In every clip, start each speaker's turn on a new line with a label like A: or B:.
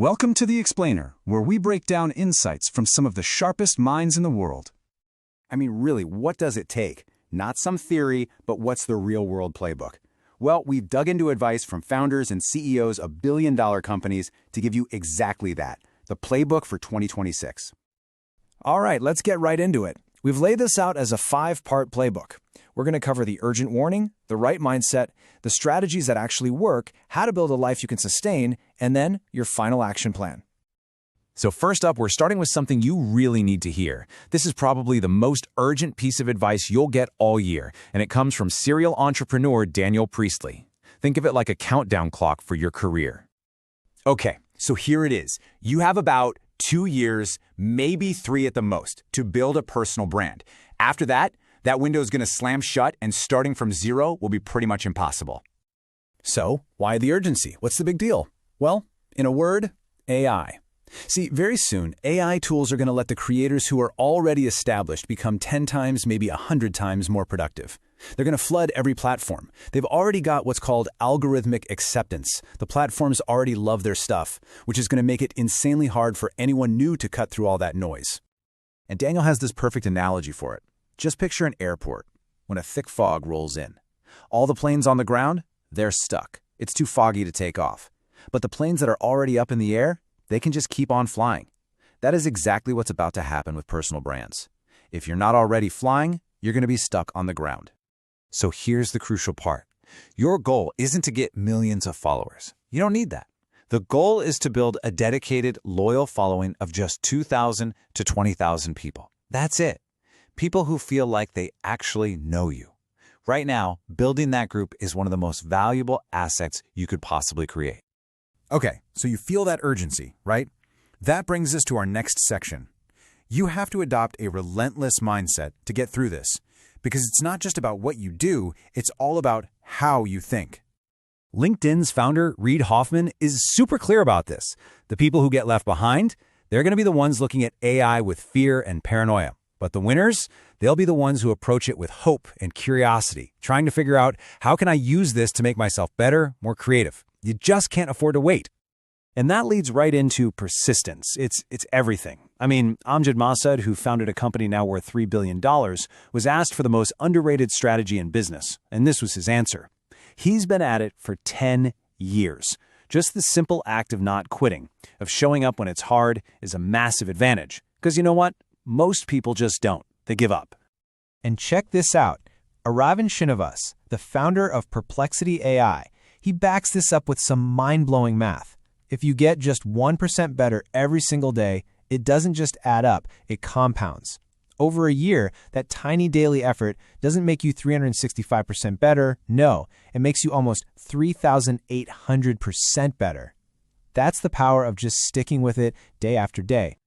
A: Welcome to The Explainer, where we break down insights from some of the sharpest minds in the world.
B: I mean, really, what does it take? Not some theory, but what's the real-world playbook? Well, we've dug into advice from founders and CEOs of billion-dollar companies to give you exactly that, the playbook for 2026.
C: All right, let's get right into it. We've laid this out as a 5-part playbook. We're going to cover the urgent warning, the right mindset, the strategies that actually work, how to build a life you can sustain, and then your final action plan.
D: So first up, we're starting with something you really need to hear. This is probably the most urgent piece of advice you'll get all year, and it comes from serial entrepreneur Daniel Priestley. Think of it like a countdown clock for your career.
B: Okay, so here it is. You have about 2 years, maybe 3 at the most, to build a personal brand. After that window is going to slam shut, and starting from zero will be pretty much impossible.
C: So, why the urgency? What's the big deal? Well, in a word, AI. See, very soon, AI tools are going to let the creators who are already established become 10 times, maybe 100 times more productive. They're going to flood every platform. They've already got what's called algorithmic acceptance. The platforms already love their stuff, which is going to make it insanely hard for anyone new to cut through all that noise.
D: And Daniel has this perfect analogy for it. Just picture an airport when a thick fog rolls in. All the planes on the ground, they're stuck. It's too foggy to take off. But the planes that are already up in the air, they can just keep on flying. That is exactly what's about to happen with personal brands. If you're not already flying, you're going to be stuck on the ground. So here's the crucial part. Your goal isn't to get millions of followers. You don't need that. The goal is to build a dedicated, loyal following of just 2,000 to 20,000 people. That's it. People who feel like they actually know you. Right now, building that group is one of the most valuable assets you could possibly create.
C: Okay, so you feel that urgency, right? That brings us to our next section. You have to adopt a relentless mindset to get through this, because it's not just about what you do, it's all about how you think.
D: LinkedIn's founder, Reid Hoffman, is super clear about this. The people who get left behind, they're going to be the ones looking at AI with fear and paranoia. But the winners, they'll be the ones who approach it with hope and curiosity, trying to figure out, how can I use this to make myself better, more creative? You just can't afford to wait.
C: And that leads right into persistence. It's everything. I mean, Amjad Masad, who founded a company now worth $3 billion, was asked for the most underrated strategy in business, and this was his answer. He's been at it for 10 years. Just the simple act of not quitting, of showing up when it's hard, is a massive advantage. Because you know what? Most people just don't. They give up.
E: And check this out. Aravind Srinivas, the founder of Perplexity AI, he backs this up with some mind-blowing math. If you get just 1% better every single day, it doesn't just add up, it compounds. Over a year, that tiny daily effort doesn't make you 365% better. No, it makes you almost 3,800% better. That's the power of just sticking with it day after day.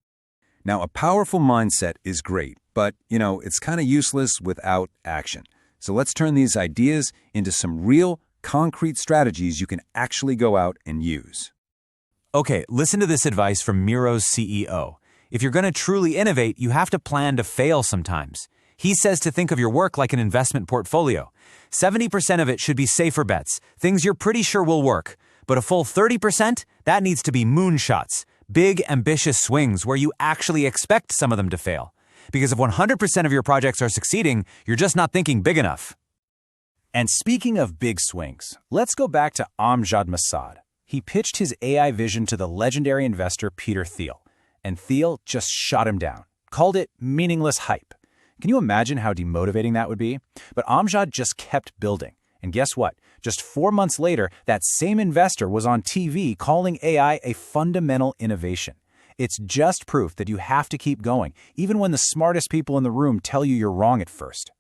D: Now, a powerful mindset is great, but, it's kind of useless without action. So let's turn these ideas into some real, concrete strategies you can actually go out and use. Okay, listen to this advice from Miro's CEO. If you're going to truly innovate, you have to plan to fail sometimes. He says to think of your work like an investment portfolio. 70% of it should be safer bets, things you're pretty sure will work. But a full 30%, that needs to be moonshots. Big, ambitious swings where you actually expect some of them to fail. Because if 100% of your projects are succeeding, you're just not thinking big enough.
C: And speaking of big swings, let's go back to Amjad Masad. He pitched his AI vision to the legendary investor Peter Thiel, and Thiel just shot him down, called it meaningless hype. Can you imagine how demotivating that would be? But Amjad just kept building. And guess what? Just 4 months later, that same investor was on TV calling AI a fundamental innovation. It's just proof that you have to keep going, even when the smartest people in the room tell you you're wrong at first.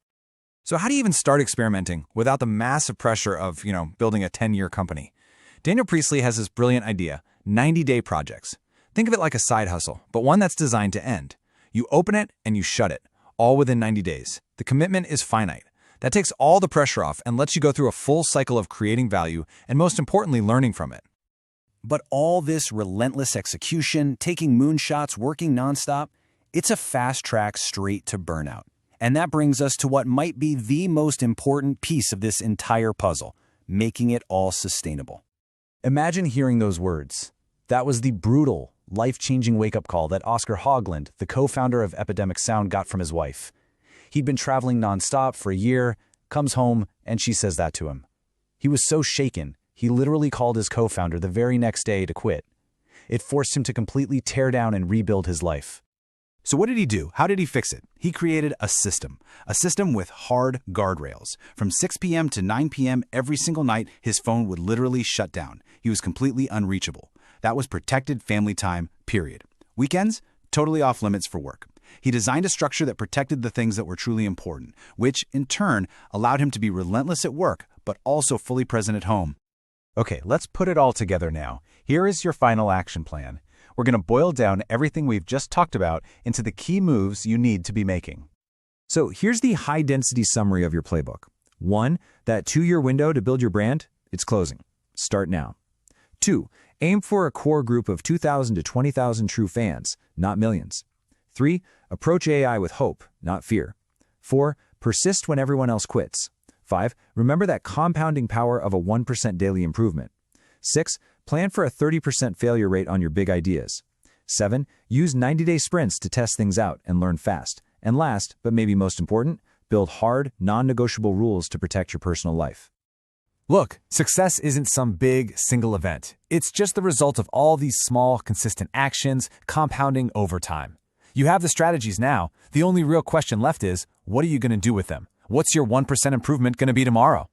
D: So how do you even start experimenting without the massive pressure of, building a 10-year company? Daniel Priestley has this brilliant idea, 90-day projects. Think of it like a side hustle, but one that's designed to end. You open it and you shut it, all within 90 days. The commitment is finite. That takes all the pressure off and lets you go through a full cycle of creating value and, most importantly, learning from it.
C: But all this relentless execution, taking moonshots, working nonstop, it's a fast track straight to burnout. And that brings us to what might be the most important piece of this entire puzzle, making it all sustainable.
D: Imagine hearing those words,
C: That was the brutal, life-changing wake-up call that Oscar Haugland, the co-founder of Epidemic Sound, got from his wife. He'd been traveling nonstop for a year, comes home, and she says that to him. He was so shaken, he literally called his co-founder the very next day to quit. It forced him to completely tear down and rebuild his life.
D: So what did he do? How did he fix it? He created a system with hard guardrails. From 6 p.m. to 9 p.m. every single night, his phone would literally shut down. He was completely unreachable. That was protected family time, period. Weekends, totally off limits for work. He designed a structure that protected the things that were truly important, which, in turn, allowed him to be relentless at work, but also fully present at home.
C: Okay, let's put it all together now. Here is your final action plan. We're going to boil down everything we've just talked about into the key moves you need to be making.
E: So here's the high-density summary of your playbook. 1. That 2-year window to build your brand, it's closing. Start now. 2. Aim for a core group of 2,000 to 20,000 true fans, not millions. 3. Approach AI with hope, not fear. 4. Persist when everyone else quits. 5. Remember that compounding power of a 1% daily improvement. 6. Plan for a 30% failure rate on your big ideas. 7. Use 90-day sprints to test things out and learn fast. And last, but maybe most important, build hard, non-negotiable rules to protect your personal life.
C: Look, success isn't some big, single event. It's just the result of all these small, consistent actions compounding over time. You have the strategies now. The only real question left is, what are you going to do with them? What's your 1% improvement going to be tomorrow?